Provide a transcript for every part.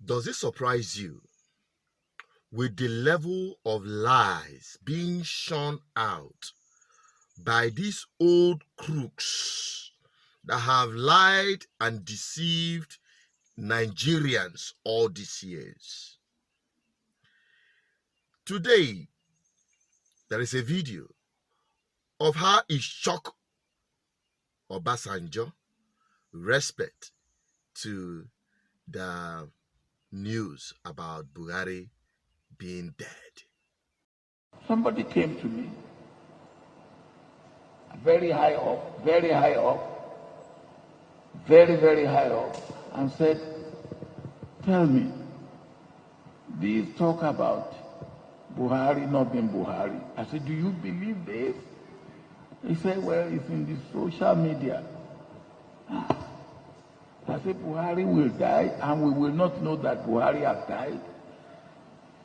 Does it surprise you with the level of lies being shone out by these old crooks that have lied and deceived Nigerians all these years? Today, there is a video of how it shocked Obasanjo respect to the news about Buhari being dead. Somebody came to me, very high up, very high up, and said, tell me, these talk about Buhari not being Buhari. I said, do you believe this? He said, well, it's in the social media. I said, Buhari will die, and we will not know that Buhari has died.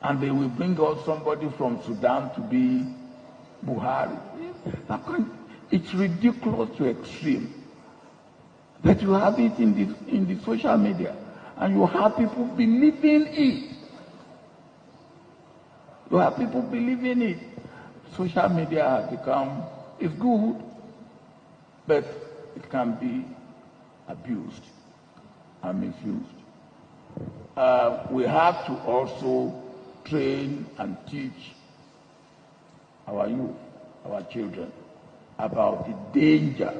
And they will bring out somebody from Sudan to be Buhari. It's ridiculous to extreme. That you have it in the social media, and you have people believing it. You have people believing it. Social media has become, it's good, but it can be abused and misused. We have to also train and teach our youth, our children, about the danger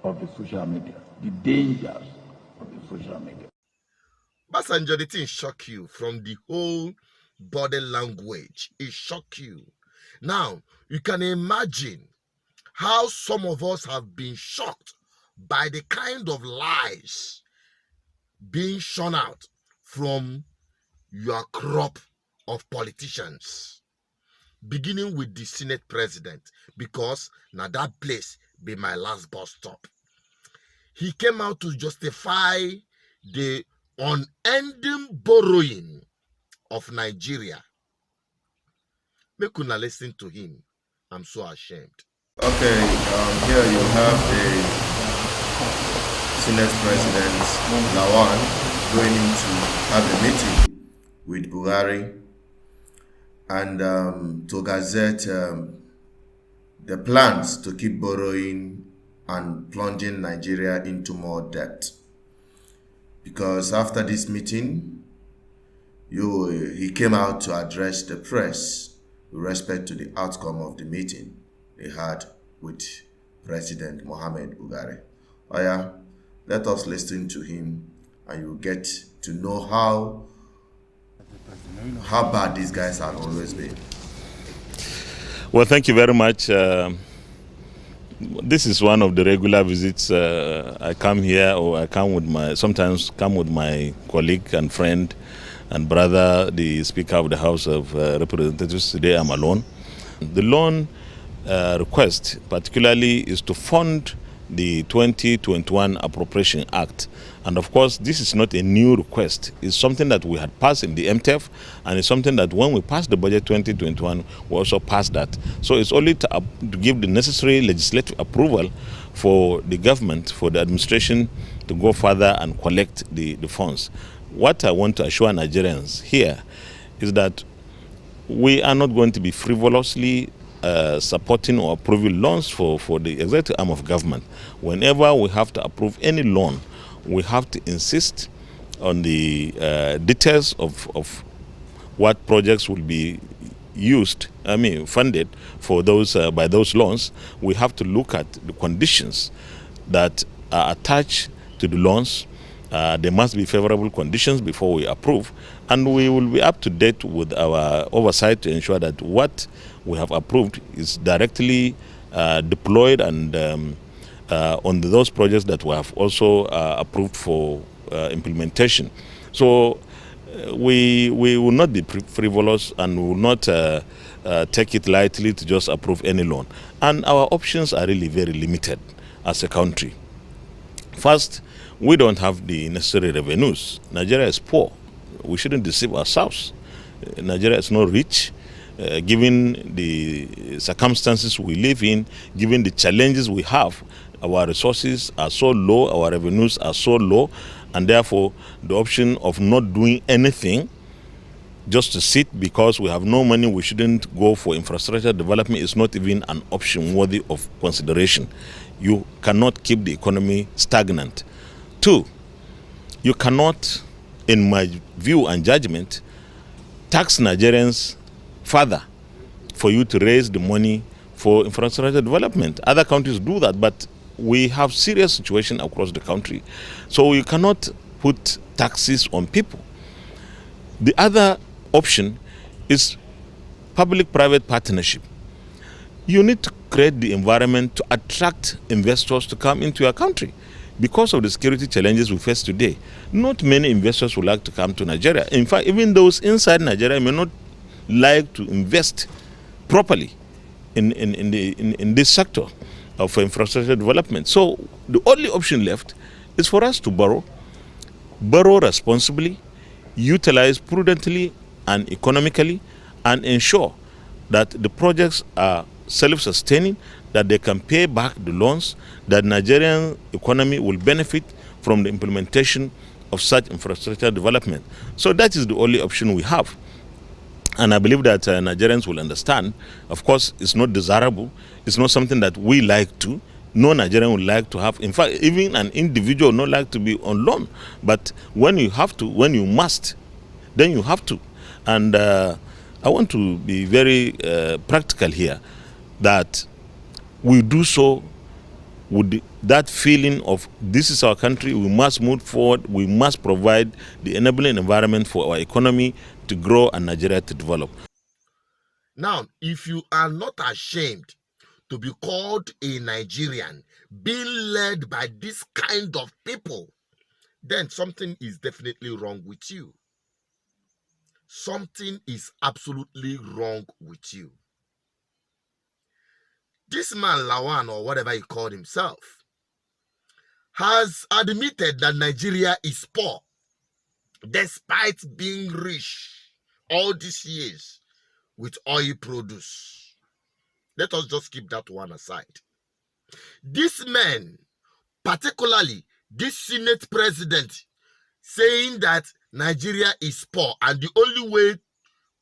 of the social media, the dangers of the social media. Obasanjo, the thing shock you from the whole body language. It shocked you. Now, you can imagine how some of us have been shocked by the kind of lies being shone out from your crop of politicians, beginning with the Senate president, because now that place be my last bus stop. He came out to justify the unending borrowing of Nigeria. Make una listen to him. I'm so ashamed. Okay, here you have the Senate President Lawan going in to have a meeting with Buhari and to gazette the plans to keep borrowing and plunging Nigeria into more debt. Because after this meeting, he came out to address the press with respect to the outcome of the meeting they had with President Mohamed Buhari. Oh yeah, let us listen to him and you'll get to know how bad these guys have always been. Well, thank you very much. This is one of the regular visits. I come here, or I come with sometimes come with my colleague and friend and brother, the Speaker of the House of Representatives. Today I'm alone. The loan request particularly is to fund the 2021 Appropriation Act. And of course, this is not a new request. It's something that we had passed in the MTF, and it's something that when we passed the budget 2021, we also passed that. So it's only to give the necessary legislative approval for the government, for the administration to go further and collect the funds. What I want to assure Nigerians here is that we are not going to be frivolously supporting or approving loans for the executive arm of government. Whenever we have to approve any loan, we have to insist on the details of what projects will be funded for those by those loans. We have to look at the conditions that are attached to the loans. There must be favorable conditions before we approve, and we will be up to date with our oversight to ensure that what we have approved is directly deployed and on those projects that we have also approved for implementation. So we will not be frivolous, and we will not take it lightly to just approve any loan. And our options are really very limited as a country. First, we don't have the necessary revenues. Nigeria is poor. We shouldn't deceive ourselves. Nigeria is not rich. Given the circumstances we live in, given the challenges we have, our resources are so low, our revenues are so low, and therefore the option of not doing anything, just to sit because we have no money, we shouldn't go for infrastructure development, is not even an option worthy of consideration. You cannot keep the economy stagnant. Two, you cannot, in my view and judgment, tax Nigerians further for you to raise the money for infrastructure development. Other countries do that, but we have serious situation across the country. So you cannot put taxes on people. The other option is public-private partnership. You need to create the environment to attract investors to come into your country. Because of the security challenges we face today, not many investors would like to come to Nigeria. In fact, even those inside Nigeria may not like to invest properly in this sector of infrastructure development. So the only option left is for us to borrow responsibly, utilize prudently and economically, and ensure that the projects are self-sustaining, that they can pay back the loans, that Nigerian economy will benefit from the implementation of such infrastructure development. So that is the only option we have. And I believe that Nigerians will understand. Of course, it's not desirable. It's not something that we like to. No Nigerian would like to have. In fact, even an individual would not like to be on loan. But when you have to, when you must, then you have to. And I want to be very practical here, that we do so with that feeling of this is our country, we must move forward, we must provide the enabling environment for our economy to grow and Nigeria to develop. Now, if you are not ashamed to be called a Nigerian, being led by this kind of people, then something is definitely wrong with you. Something is absolutely wrong with you. This man, Lawan, or whatever he called himself, has admitted that Nigeria is poor, despite being rich all these years with oil produce. Let us just keep that one aside. This man, particularly this Senate president, saying that Nigeria is poor and the only way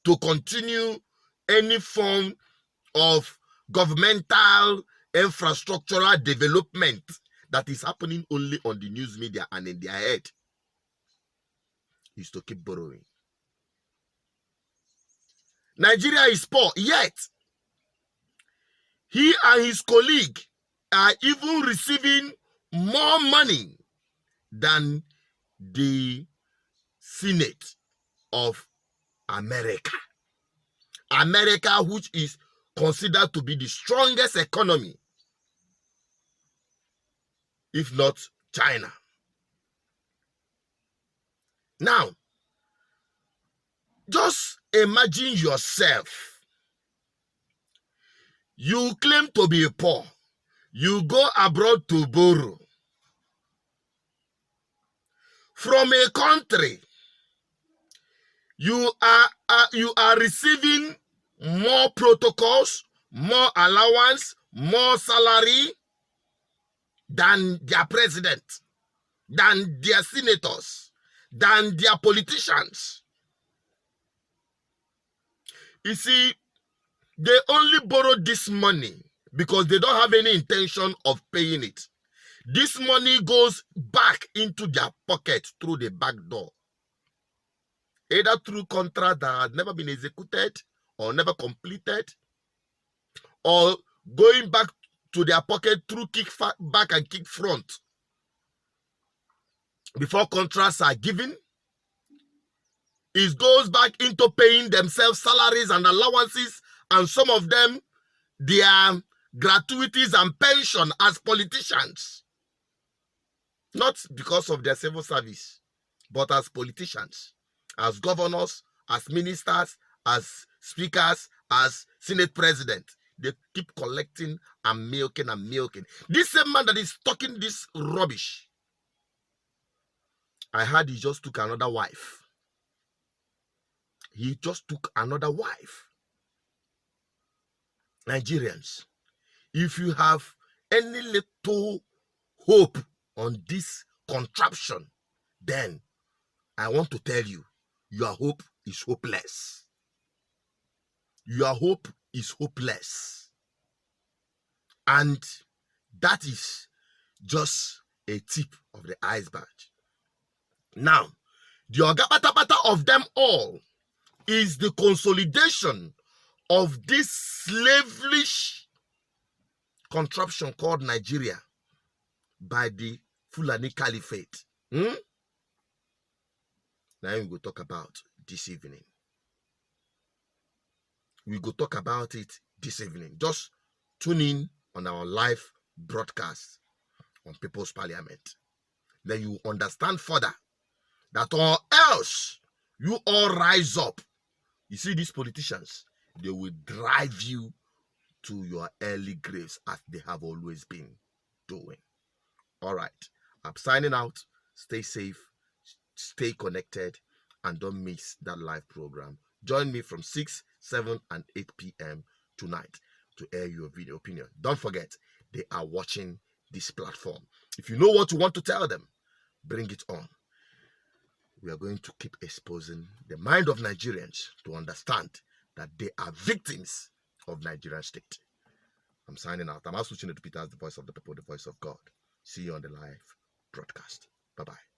to continue any form of governmental infrastructural development that is happening only on the news media and in their head is to keep borrowing. Nigeria is poor, yet he and his colleague are even receiving more money than the Senate of America. America, which is considered to be the strongest economy, if not China. Now, just imagine yourself. You claim to be poor. You go abroad to borrow from a country. You are receiving more protocols, more allowance, more salary than their president, than their senators, than their politicians. You see, they only borrow this money because they don't have any intention of paying it. This money goes back into their pocket through the back door, either through contract that has never been executed or never completed, or going back to their pocket through kick back and kick front before contracts are given. It goes back into paying themselves salaries and allowances, and some of them their gratuities and pension as politicians. Not because of their civil service, but as politicians, as governors, as ministers, as speakers, as Senate president. They keep collecting and milking and milking. This same man that is talking this rubbish, I heard he just took another wife. He just took another wife. Nigerians, if you have any little hope on this contraption, then I want to tell you, your hope is hopeless. Your hope is hopeless. And that is just a tip of the iceberg. Now, the ogabata of them all is the consolidation of this slavish contraption called Nigeria by the Fulani Caliphate. Now we go talk about this evening. We go talk about it this evening. Just tune in on our live broadcast on People's Parliament. Then you understand further that, or else you all rise up. You see, these politicians, they will drive you to your early graves as they have always been doing. All right, I'm signing out. Stay safe, stay connected, and don't miss that live program. Join me from 6, 7, and 8 p.m. tonight to air your video opinion. Don't forget, they are watching this platform. If you know what you want to tell them, bring it on. We are going to keep exposing the mind of Nigerians to understand that they are victims of Nigerian state. I'm signing out. I'm also switching it to Peter as the voice of the people, the voice of God. See you on the live broadcast. Bye-bye.